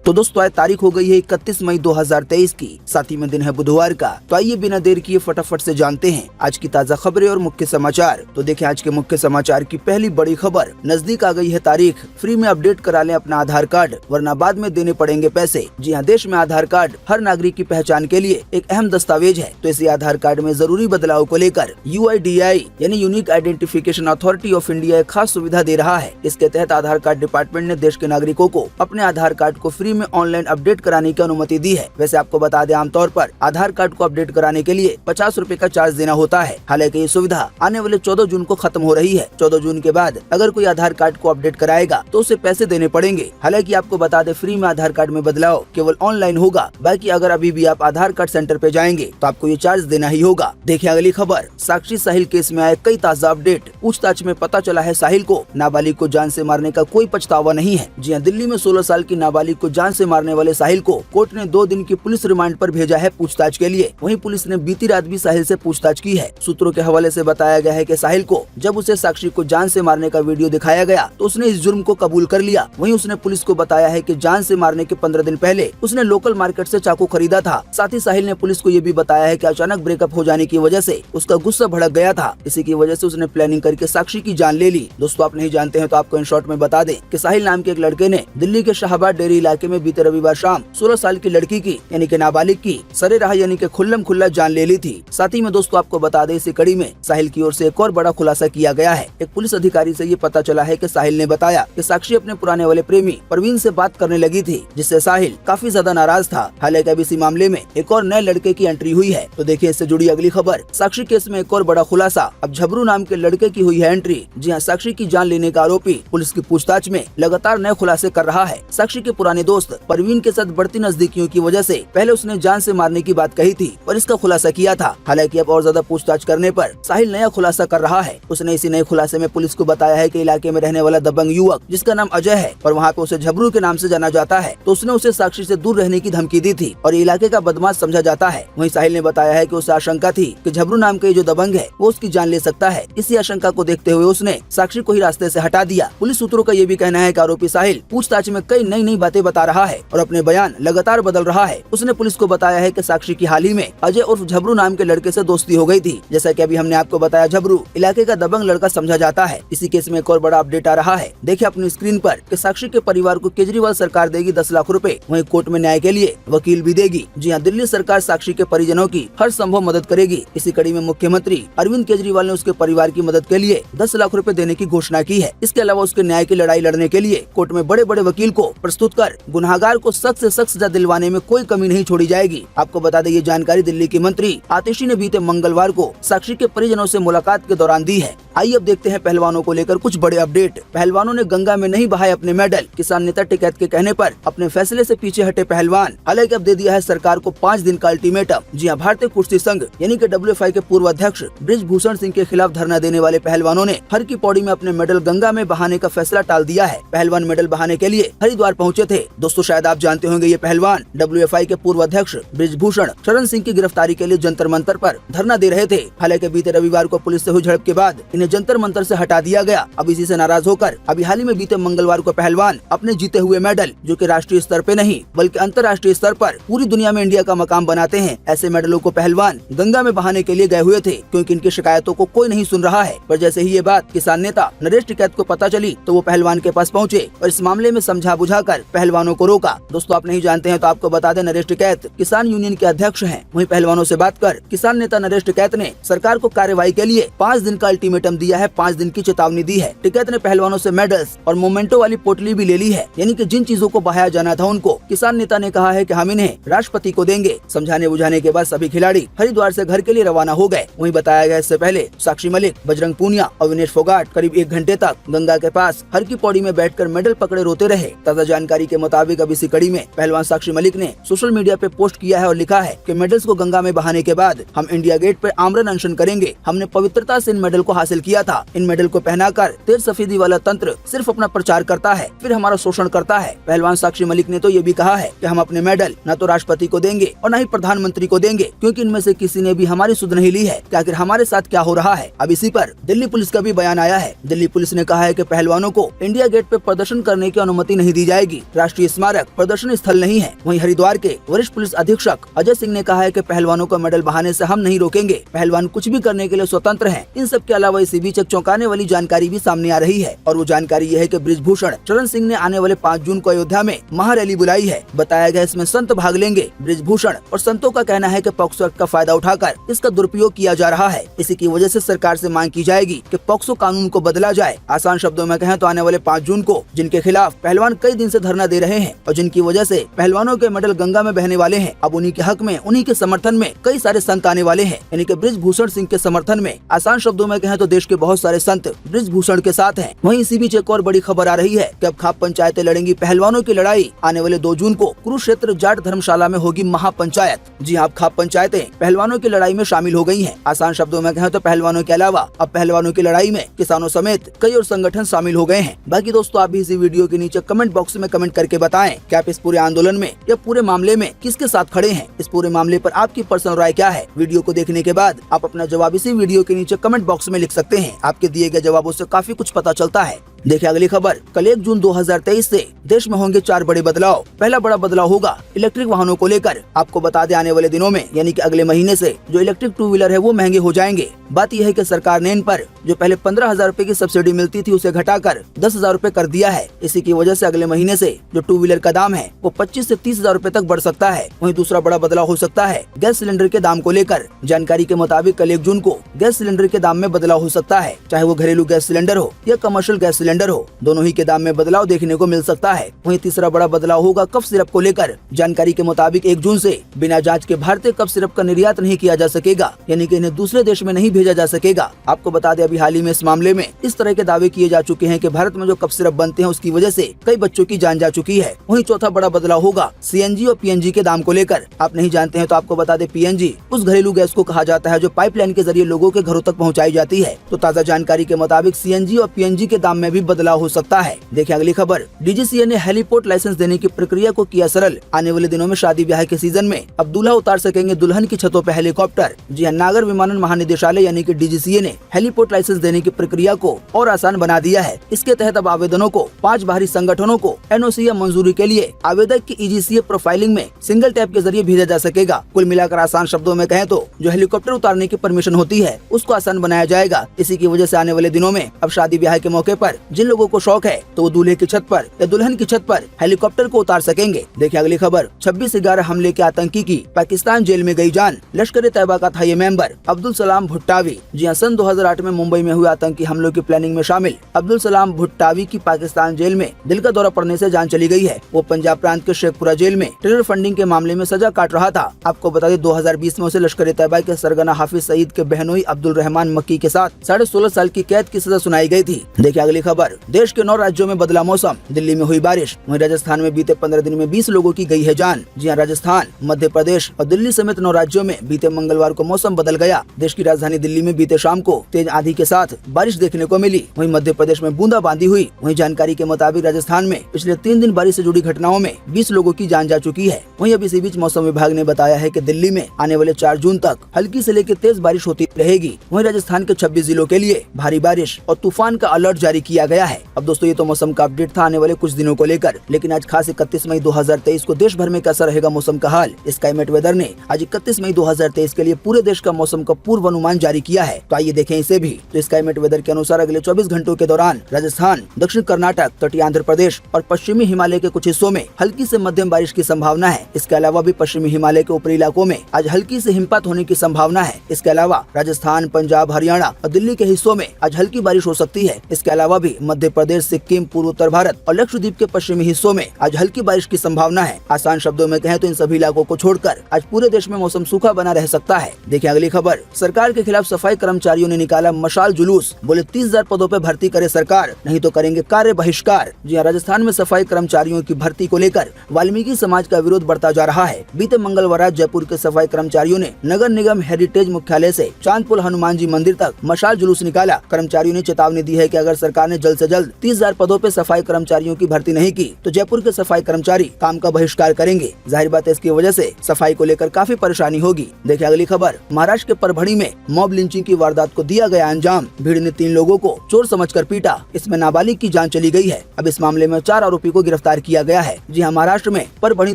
तो दोस्तों आज तारीख हो गई है 31 मई 2023 की, साथ ही में दिन है बुधवार का। तो आइए बिना देर किए फटाफट से जानते हैं आज की ताज़ा खबरें और मुख्य समाचार। तो देखें आज के मुख्य समाचार की पहली बड़ी खबर। नजदीक आ गई है तारीख, फ्री में अपडेट करा लें अपना आधार कार्ड, वरना बाद में देने पड़ेंगे पैसे। जी हाँ, देश में आधार कार्ड हर नागरिक की पहचान के लिए एक अहम दस्तावेज है। तो इसी आधार कार्ड में जरूरी बदलाव को लेकर UIDAI यानी unique identification authority of India एक खास सुविधा दे रहा है। इसके तहत आधार कार्ड डिपार्टमेंट ने देश के नागरिकों को अपने आधार कार्ड को फ्री में ऑनलाइन अपडेट कराने की अनुमति दी है। वैसे आपको बता दें, आमतौर पर आधार कार्ड को अपडेट कराने के लिए 50 रुपए का चार्ज देना होता है। हालांकि ये सुविधा आने वाले 14 जून को खत्म हो रही है। 14 जून के बाद अगर कोई आधार कार्ड को अपडेट कराएगा तो उसे पैसे देने पड़ेंगे। हालांकि आपको बता दें, फ्री में आधार कार्ड में बदलाव केवल ऑनलाइन होगा। बाकी अगर अभी भी आप आधार कार्ड सेंटर पे जाएंगे तो आपको ये चार्ज देना ही होगा। देखिए अगली खबर। साक्षी साहिल केस में आए कई ताजा अपडेट। पूछताछ में पता चला है साहिल को नाबालिग को जान से मारने का कोई पछतावा नहीं है। जी हाँ, दिल्ली में 16 साल की नाबालिग को जान से मारने वाले साहिल को कोर्ट ने 2 दिन की पुलिस रिमांड पर भेजा है पूछताछ के लिए। वहीं पुलिस ने बीती रात भी साहिल से पूछताछ की है। सूत्रों के हवाले से बताया गया है कि साहिल को जब उसे साक्षी को जान से मारने का वीडियो दिखाया गया तो उसने इस जुर्म को कबूल कर लिया। वहीं उसने पुलिस को बताया है कि जान से मारने के 15 दिन पहले उसने लोकल मार्केट से चाकू खरीदा था। साथ ही साहिल ने पुलिस को ये भी बताया है कि अचानक ब्रेकअप हो जाने की वजह से उसका गुस्सा भड़क गया था। इसी की वजह से उसने प्लानिंग करके साक्षी की जान ले ली। दोस्तों आप नहीं जानते हैं तो आपको इन शॉर्ट में बता दें कि साहिल नाम के एक लड़के ने दिल्ली के शाहबाद डेरी इलाके में बीते रविवार शाम 16 साल की लड़की की यानी कि नाबालिग की सरेराह यानी कि खुल्लम खुल्ला जान ले ली थी। साथ ही में दोस्तों आपको बता दें, इसी कड़ी में साहिल की ओर से एक और बड़ा खुलासा किया गया है। एक पुलिस अधिकारी से ये पता चला है कि साहिल ने बताया कि साक्षी अपने पुराने वाले प्रेमी परवीन से बात करने लगी थी, जिससे साहिल काफी ज्यादा नाराज था। हालांकि अब इसी मामले में एक और नए लड़के की एंट्री हुई है। तो देखिए इससे जुड़ी अगली खबर। साक्षी केस में एक और बड़ा खुलासा। अब झबरू नाम के लड़के की हुई है एंट्री। जी हाँ, साक्षी की जान लेने का आरोपी पुलिस की पूछताछ में लगातार नए खुलासे कर रहा है। साक्षी के पुराने दोस्त परवीन के साथ बढ़ती नजदीकियों की वजह से पहले उसने जान से मारने की बात कही थी और इसका खुलासा किया था। हालांकि अब और ज्यादा पूछताछ करने पर साहिल नया खुलासा कर रहा है। उसने इसी नए खुलासे में पुलिस को बताया है कि इलाके में रहने वाला दबंग युवक जिसका नाम अजय है और वहाँ पे उसे झबरू के नाम से जाना जाता है, तो उसने उसे साक्षी से दूर रहने की धमकी दी थी और इलाके का बदमाश समझा जाता है। वहीं साहिल ने बताया है कि उसे आशंका थी कि झबरू नाम का जो दबंग है वो उसकी जान ले सकता है। इसी आशंका को देखते हुए उसने साक्षी को ही रास्ते से हटा दिया। पुलिस सूत्रों का ये भी कहना है कि आरोपी साहिल पूछताछ में कई नई बातें बता रहा है और अपने बयान लगातार बदल रहा है। उसने पुलिस को बताया है कि साक्षी की हाल ही में अजय उर्फ झबरू नाम के लड़के से दोस्ती हो गई थी। जैसा कि अभी हमने आपको बताया, झबरू इलाके का दबंग लड़का समझा जाता है। इसी केस में एक और बड़ा अपडेट आ रहा है। देखिए अपनी स्क्रीन पर कि साक्षी के परिवार को केजरीवाल सरकार देगी 10 लाख रुपए। वहीं कोर्ट में न्याय के लिए वकील भी देगी। जी हाँ, दिल्ली सरकार साक्षी के परिजनों की हर संभव मदद करेगी। इसी कड़ी में मुख्यमंत्री अरविंद केजरीवाल ने उसके परिवार की मदद के लिए 10 लाख रुपए देने की घोषणा की है। इसके अलावा उसके न्याय की लड़ाई लड़ने के लिए कोर्ट में बड़े बड़े वकील को प्रस्तुत कर गुनहगार को सख्त से सख्त सजा दिलवाने में कोई कमी नहीं छोड़ी जाएगी। आपको बता दें, ये जानकारी दिल्ली की मंत्री आतिशी ने बीते मंगलवार को साक्षी के परिजनों से मुलाकात के दौरान दी है। आइए अब देखते हैं पहलवानों को लेकर कुछ बड़े अपडेट। पहलवानों ने गंगा में नहीं बहाए अपने मेडल। किसान नेता टिकैत के कहने पर अपने फैसले से पीछे हटे पहलवान। हालांकि अब दे दिया है सरकार को 5 दिन का अल्टीमेटम। जी हाँ, भारतीय कुश्ती संघ यानी कि WFI के पूर्व अध्यक्ष बृजभूषण सिंह के खिलाफ धरना देने वाले पहलवानों ने हर की पौड़ी में अपने मेडल गंगा में बहाने का फैसला टाल दिया है। पहलवान मेडल बहाने के लिए हरिद्वार पहुँचे थे। दोस्तों शायद आप जानते होंगे, ये पहलवान WFI के पूर्व अध्यक्ष बृजभूषण शरण सिंह की गिरफ्तारी के लिए जंतर मंतर पर धरना दे रहे थे। हालांकि बीते रविवार को पुलिस से हुई झड़प के बाद इन्हें जंतर मंतर से हटा दिया गया। अब इसी से नाराज होकर अभी हाल ही में बीते मंगलवार को पहलवान अपने जीते हुए मेडल, जो कि राष्ट्रीय स्तर पे नहीं बल्कि अंतर्राष्ट्रीय स्तर पर पूरी दुनिया में इंडिया का मकाम बनाते हैं, ऐसे मेडलों को पहलवान गंगा में बहाने के लिए गए हुए थे, क्योंकि इनकी शिकायतों को कोई नहीं सुन रहा है। पर जैसे ही ये बात किसान नेता नरेश टिकैत को पता चली तो वो पहलवान के पास पहुँचे और इस मामले में समझा बुझा कर पहलवानों को रोका। दोस्तों आप नहीं जानते हैं तो आपको बता दें, नरेश टिकैत किसान यूनियन के अध्यक्ष हैं। वहीं पहलवानों से बात कर किसान नेता नरेश टिकैत ने सरकार को कार्रवाई के लिए 5 दिन का अल्टीमेटम दिया है, 5 दिन की चेतावनी दी है। टिकैत ने पहलवानों से मेडल्स और मोमेंटो वाली पोटली भी ले ली है, यानी कि जिन चीजों को बहाया जाना था उनको किसान नेता ने कहा है कि हम इन्हें राष्ट्रपति को देंगे। समझाने बुझाने के बाद सभी खिलाड़ी हरिद्वार से घर के लिए रवाना हो गए। वहीं बताया गया इससे पहले साक्षी मलिक, बजरंग पूनिया और विनेश फोगाट करीब 1 घंटे तक गंगा के पास हर की पौड़ी में बैठकर मेडल पकड़े रोते रहे। ताजा जानकारी के मुताबिक अब इसी कड़ी में पहलवान साक्षी मलिक ने सोशल मीडिया पे पोस्ट किया है और लिखा है कि मेडल्स को गंगा में बहाने के बाद हम इंडिया गेट पे आमरण अनशन करेंगे। हमने पवित्रता से इन मेडल को हासिल किया था। इन मेडल को पहनाकर तेज सफेदी वाला तंत्र सिर्फ अपना प्रचार करता है, फिर हमारा शोषण करता है। पहलवान साक्षी मलिक ने तो ये भी कहा है कि हम अपने मेडल न तो राष्ट्रपति को देंगे और न ही प्रधानमंत्री को देंगे, क्योंकि इनमें से किसी ने भी हमारी सुध नहीं ली है कि आखिर हमारे साथ क्या हो रहा है। अब इसी पर दिल्ली पुलिस का भी बयान आया है। दिल्ली पुलिस ने कहा है कि पहलवानों को इंडिया गेट पे प्रदर्शन करने की अनुमति नहीं दी जाएगी। राष्ट्रीय स्मारक प्रदर्शनी स्थल नहीं है। वहीं हरिद्वार के वरिष्ठ पुलिस अधीक्षक अजय सिंह ने कहा है कि पहलवानों को मेडल बहाने से हम नहीं रोकेंगे, पहलवान कुछ भी करने के लिए स्वतंत्र हैं। इन सब के अलावा इसी बीच एक चौंकाने वाली जानकारी भी सामने आ रही है और वो जानकारी ये है कि बृजभूषण शरण सिंह ने आने वाले 5 जून को अयोध्या में महारैली बुलाई है। बताया गया इसमें संत भाग लेंगे। बृजभूषण और संतों का कहना है कि पॉक्सो एक्ट का फायदा उठाकर इसका दुरुपयोग किया जा रहा है। इसी की वजह से सरकार से मांग की जाएगी कि पॉक्सो कानून को बदला जाए। आसान शब्दों में कहें तो आने वाले 5 जून को जिनके खिलाफ पहलवान कई दिन से धरना दे रहे हैं और जिनकी वजह से पहलवानों के मेडल गंगा में बहने वाले हैं, अब उन्हीं के हक में, उन्हीं के समर्थन में कई सारे संत आने वाले हैं। यानी कि बृजभूषण सिंह के समर्थन में आसान शब्दों में कहें तो देश के बहुत सारे संत बृजभूषण के साथ हैं। वहीं इसी बीच एक और बड़ी खबर आ रही है कि अब खाप पंचायतें लड़ेंगी पहलवानों की लड़ाई। आने वाले 2 जून को कुरुक्षेत्र जाट धर्मशाला में होगी महापंचायत। जी हाँ, खाप पंचायतें पहलवानों की लड़ाई में शामिल हो गई हैं। आसान शब्दों में कहें तो पहलवानों के अलावा अब पहलवानों की लड़ाई में किसानों समेत कई और संगठन शामिल हो गए हैं। बाकी दोस्तों, आप भी इसी वीडियो के नीचे कमेंट बॉक्स में कमेंट करके बताएं कि आप इस पूरे आंदोलन में या पूरे मामले में किसके साथ खड़े हैं। इस पूरे मामले पर आपकी पर्सनल राय क्या है? वीडियो को देखने के बाद आप अपना जवाब इसी वीडियो के नीचे कमेंट बॉक्स में लिख सकते हैं। आपके दिए गए जवाबों से काफी कुछ पता चलता है। देखिए अगली खबर। कल 1 जून 2023 से देश में होंगे 4 बड़े बदलाव। पहला बड़ा बदलाव होगा इलेक्ट्रिक वाहनों को लेकर। आपको बता दें आने वाले दिनों में यानी कि अगले महीने से जो इलेक्ट्रिक 2 व्हीलर है वो महंगे हो जाएंगे। बात यह है कि सरकार ने इन पर जो पहले 15,000 रुपए की सब्सिडी मिलती थी उसे घटाकर 10,000 रुपए कर दिया है। इसी की वजह से अगले महीने से जो 2 व्हीलर का दाम है वो 25 से 30,000 रुपए तक बढ़ सकता है। वहीं दूसरा बड़ा बदलाव हो सकता है गैस सिलेंडर के दाम को लेकर। जानकारी के मुताबिक कल 1 जून को गैस सिलेंडर के दाम में बदलाव हो सकता है, चाहे वो घरेलू गैस सिलेंडर हो या कमर्शियल गैस सिलेंडर हो, दोनों के दाम में बदलाव देखने को मिल सकता है। वहीं तीसरा बड़ा बदलाव होगा कफ सिरप को लेकर। जानकारी के मुताबिक 1 जून से बिना जांच के भारतीय कफ सिरप का निर्यात नहीं किया जा सकेगा, यानी कि इन्हें दूसरे देश में नहीं भेजा जा सकेगा। आपको बता दें अभी हाल ही में इस मामले में इस तरह के दावे किए जा चुके हैं कि भारत में जो कफ सिरप बनते हैं उसकी वजह से कई बच्चों की जान जा चुकी है। वहीं चौथा बड़ा बदलाव होगा सीएनजी और पीएनजी के दाम को लेकर। आप नहीं जानते हैं तो आपको बता दें पीएनजी उस घरेलू गैस को कहा जाता है जो पाइपलाइन के जरिए लोगों के घरों तक पहुँचाई जाती है। तो ताज़ा जानकारी के मुताबिक सीएनजी और पीएनजी के दाम में भी बदलाव हो सकता है। देखिए अगली खबर। डीजीसीए ने हेलीपोर्ट लाइसेंस देने की प्रक्रिया को किया सरल। आने वाले दिनों में शादी ब्याह के सीजन में अब दूल्हा उतार सकेंगे दुल्हन की छतों पर हेलीकॉप्टर। जी हां, नागर विमानन महानिदेशालय यानी कि डीजीसीए ने हेलीपोर्ट लाइसेंस देने की प्रक्रिया को और आसान बना दिया है। इसके तहत अब आवेदनों को 5 बाहरी संगठनों को एनओसी या मंजूरी के लिए आवेदक की ईजीसीए प्रोफाइलिंग में सिंगल टैप के जरिए भेजा जा सकेगा। कुल मिलाकर आसान शब्दों में कहें तो जो हेलीकॉप्टर उतारने की परमिशन होती है उसको आसान बनाया जाएगा। इसी की वजह से आने वाले दिनों में अब शादी ब्याह के मौके पर जिन लोगों को शौक है तो वो दूल्हे की छत पर या दुल्हन की छत पर हेलीकॉप्टर को उतार सकेंगे। देखिए अगली खबर। 26/11 हमले के आतंकी की पाकिस्तान जेल में गई जान। लश्कर तैयबा का था ये मेंबर अब्दुल सलाम भुट्टावी। जी हां, सन 2008 में मुंबई में हुए आतंकी हमलों की प्लानिंग में शामिल अब्दुल सलाम भुट्टावी की पाकिस्तान जेल में दिल का दौरा पड़ने से जान चली गई है। वो पंजाब प्रांत के शेखपुरा जेल में टेरर फंडिंग के मामले में सजा काट रहा था। आपको बता दें 2020 में उसे लश्कर तैयबा के सरगना हाफिज सईद के बहनोई अब्दुल रहमान मक्की के साथ 16.5 साल की कैद की सजा सुनाई गई थी। देखिए अगली खबर। देश के 9 राज्यों में बदला मौसम। दिल्ली में हुई बारिश। वहीं राजस्थान में बीते 15 दिन में 20 लोगों की गई है जान। जी हां, राजस्थान, मध्य प्रदेश और दिल्ली समेत 9 राज्यों में बीते मंगलवार को मौसम बदल गया। देश की राजधानी दिल्ली में बीते शाम को तेज आंधी के साथ बारिश देखने को मिली। वहीं मध्य प्रदेश में बूंदाबांदी हुई। वहीं जानकारी के मुताबिक राजस्थान में पिछले 3 दिन बारिश से जुड़ी घटनाओं में 20 लोगों की जान जा चुकी है। वहीं अब इसी बीच मौसम विभाग ने बताया है कि दिल्ली में आने वाले 4 जून तक हल्की से लेकर तेज बारिश होती रहेगी। वहीं राजस्थान के 26 जिलों के लिए भारी बारिश और तूफान का अलर्ट जारी किया गया है। अब दोस्तों ये तो मौसम का अपडेट था आने वाले कुछ दिनों को लेकर, लेकिन आज खास 31 मई 2023 को देश भर में कैसा रहेगा मौसम का हाल, स्काईमेट वेदर ने आज 31 मई 2023 के लिए पूरे देश का मौसम का पूर्व अनुमान जारी किया है। तो आइए देखें इसे भी। तो स्काईमेट वेदर के अनुसार अगले 24 घंटों के दौरान राजस्थान, दक्षिण कर्नाटक, तटीय आंध्र प्रदेश और पश्चिमी हिमालय के कुछ हिस्सों में हल्की से मध्यम बारिश की संभावना है। इसके अलावा भी पश्चिमी हिमालय के ऊपरी इलाकों में आज हल्की से हिमपात होने की संभावना है। इसके अलावा राजस्थान, पंजाब, हरियाणा और दिल्ली के हिस्सों में आज हल्की बारिश हो सकती है। इसके अलावा भी मध्य प्रदेश, सिक्किम, पूर्व उत्तर भारत और लक्षद्वीप के पश्चिमी हिस्सों में आज हल्की बारिश की संभावना है। आसान शब्दों में कहें तो इन सभी इलाकों को छोड़कर आज पूरे देश में मौसम सूखा बना रह सकता है। देखिए अगली खबर। सरकार के खिलाफ सफाई कर्मचारियों ने निकाला मशाल जुलूस। बोले 30,000 पदों पर भर्ती करे सरकार, नहीं तो करेंगे कार्य बहिष्कार। जी हां, राजस्थान में सफाई कर्मचारियों की भर्ती को लेकर वाल्मीकि समाज का विरोध बढ़ता जा रहा है। बीते मंगलवार रात जयपुर के सफाई कर्मचारियों ने नगर निगम हेरिटेज मुख्यालय से चांदपुल हनुमान जी मंदिर तक मशाल जुलूस निकाला। कर्मचारियों ने चेतावनी दी है कि अगर सरकार ने जल्द से जल्द 30,000 पदों पे सफाई कर्मचारियों की भर्ती नहीं की तो जयपुर के सफाई कर्मचारी काम का बहिष्कार करेंगे। जाहिर बात है इसकी वजह से सफाई को लेकर काफी परेशानी होगी। देखिए अगली खबर, महाराष्ट्र के परभणी में मॉब लिंचिंग की वारदात को दिया गया अंजाम। भीड़ ने 3 लोगों को चोर समझकर पीटा। इसमें नाबालिग की जान चली गई है। अब इस मामले में 4 आरोपी को गिरफ्तार किया गया है। जी हाँ, महाराष्ट्र में परभणी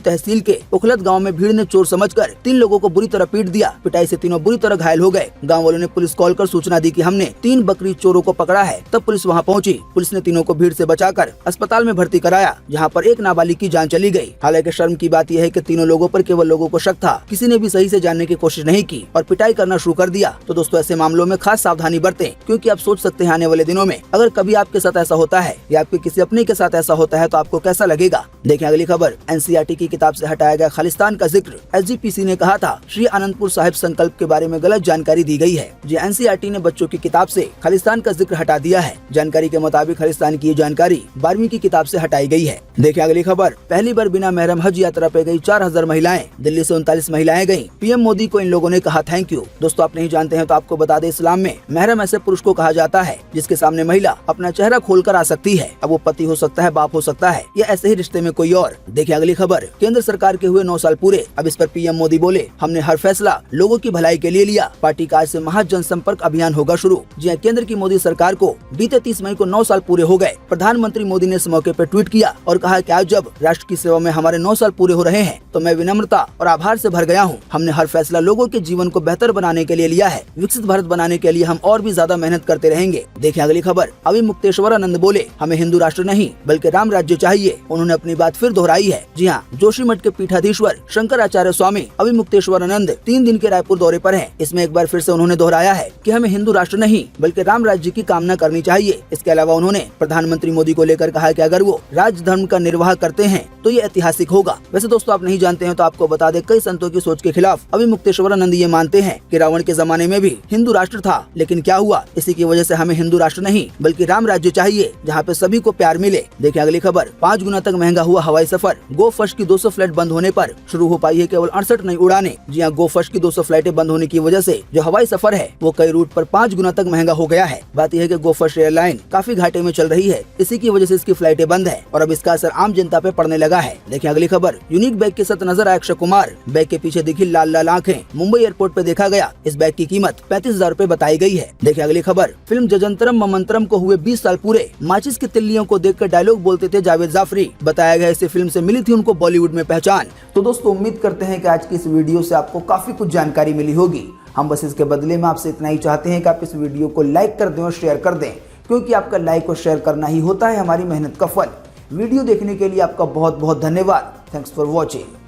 तहसील के उखलत गाँव में भीड़ ने चोर समझकर 3 लोगों को बुरी तरह पीट दिया। पिटाई से तीनों बुरी तरह घायल हो गए। गाँव वालों ने पुलिस कॉल कर सूचना दी कि हमने 3 बकरी चोरों को पकड़ा है। तब पुलिस वहाँ पहुँची। पुलिस ने तीनों को भीड़ से बचाकर अस्पताल में भर्ती कराया, जहाँ पर एक नाबालिग की जान चली गई। हालांकि शर्म की बात यह है कि तीनों लोगों पर केवल लोगों को शक था, किसी ने भी सही से जानने की कोशिश नहीं की और पिटाई करना शुरू कर दिया। तो दोस्तों ऐसे मामलों में खास सावधानी बरतें, क्योंकि आप सोच सकते हैं आने वाले दिनों में अगर कभी आपके साथ ऐसा होता है या आपके किसी अपने के साथ ऐसा होता है तो आपको कैसा लगेगा। देखें अगली खबर, एनसीईआरटी की किताब से हटाया गया खालिस्तान का जिक्र। एसजीपीसी ने कहा था श्री आनंदपुर साहिब संकल्प के बारे में गलत जानकारी दी गई है। जी एनसीईआरटी ने बच्चों की किताब से खालिस्तान का जिक्र हटा दिया है। जानकारी के मुताबिक खालिस्तान की ये जानकारी 12वीं की किताब से हटाई गई है। देखिए अगली खबर, पहली बार बिना महरम हज यात्रा पे गई 4000 महिलाएं। दिल्ली से 39 महिलाएं गईं। पीएम मोदी को इन लोगों ने कहा थैंक यू। दोस्तों आप नहीं जानते हैं तो आपको बता दें, इस्लाम में महरम ऐसे पुरुष को कहा जाता है जिसके सामने महिला अपना चेहरा खोलकर आ सकती है। अब वो पति हो सकता है, बाप हो सकता है, या ऐसे ही रिश्ते में कोई और। देखिए अगली खबर, केंद्र सरकार के हुए 9 साल पूरे। अब इस पर पीएम मोदी बोले, हमने हर फैसला लोगों की भलाई के लिए लिया। पार्टी का आज से महा जनसंपर्क अभियान होगा शुरू। जी हाँ, केंद्र की मोदी सरकार को बीते 30 मई को 9 साल पूरे हो गए। प्रधानमंत्री मोदी ने इस मौके पर ट्वीट किया और कहा कि आज जब राष्ट्र की सेवा में हमारे 9 साल पूरे हो रहे हैं तो मैं विनम्रता और आभार से भर गया हूँ। हमने हर फैसला लोगों के जीवन को बेहतर बनाने के लिए लिया है। विकसित भारत बनाने के लिए हम और भी ज्यादा मेहनत करते रहेंगे। देखिए अगली खबर, अभी मुक्तेश्वरानंद बोले, हमें हिंदू राष्ट्र नहीं बल्कि राम राज्य चाहिए। उन्होंने अपनी बात फिर दोहराई है। जी हाँ, जोशीमठ के पीठाधीश्वर शंकराचार्य स्वामी अभी मुक्तेश्वरानंद 3 दिन के रायपुर दौरे पर हैं। इसमें एक बार फिर से उन्होंने दोहराया है कि हमें हिंदू राष्ट्र नहीं बल्कि राम राज्य की कामना करनी चाहिए। इसके अलावा उन्होंने प्रधानमंत्री मोदी को लेकर कहा कि अगर वो राज धर्म का निर्वाह करते हैं तो ये ऐतिहासिक होगा। वैसे दोस्तों आप नहीं जानते हैं तो आपको बता दें, कई संतों की सोच के खिलाफ अभी मुक्तेश्वरानंद ये मानते हैं कि रावण के जमाने में भी हिंदू राष्ट्र था, लेकिन क्या हुआ, इसी की वजह से हमें हिंदू राष्ट्र नहीं बल्कि राम राज्य चाहिए, जहाँ पे सभी को प्यार मिले। देखिए अगली खबर, 5 गुना तक महंगा हुआ हवाई सफर। गो फर्स्ट की 200 फ्लाइट बंद होने पर शुरू हो पाई है केवल 68 नई उड़ानें। जी हाँ, गो फर्स्ट की 200 फ्लाइटें बंद होने की वजह से जो हवाई सफर है वो कई रूट पर 5 गुना तक महंगा हो गया है। बात यह है कि गो फर्स्ट एयरलाइन काफी घाटे में चल रही है, इसी की वजह से इसकी फ्लाइटें बंद है और अब इसका असर आम जनता पे पड़ने लगा है। देखिए अगली खबर, यूनिक बैग के साथ नजर आया अक्षय कुमार। बैग के पीछे दिखी लाल लाल आंखें मुंबई एयरपोर्ट पे देखा गया। इस बैग की कीमत 35,000 रूपए बताई गई है। देखिए अगली खबर, फिल्म जजंतरम ममंतरम को हुए 20 साल पूरे। माचिस की तिल्लियों को देखकर डायलॉग बोलते थे जावेद जाफरी। बताया गया इसी फिल्म से मिली थी उनको बॉलीवुड में पहचान। तो दोस्तों उम्मीद करते हैं कि आज की इस वीडियो से आपको काफी कुछ जानकारी मिली होगी। हम बस इसके बदले में आपसे इतना ही चाहते हैं कि आप इस वीडियो को लाइक कर दें और शेयर कर दें, क्योंकि आपका लाइक और शेयर करना ही होता है हमारी मेहनत का फल। वीडियो देखने के लिए आपका बहुत बहुत धन्यवाद। Thanks for watching.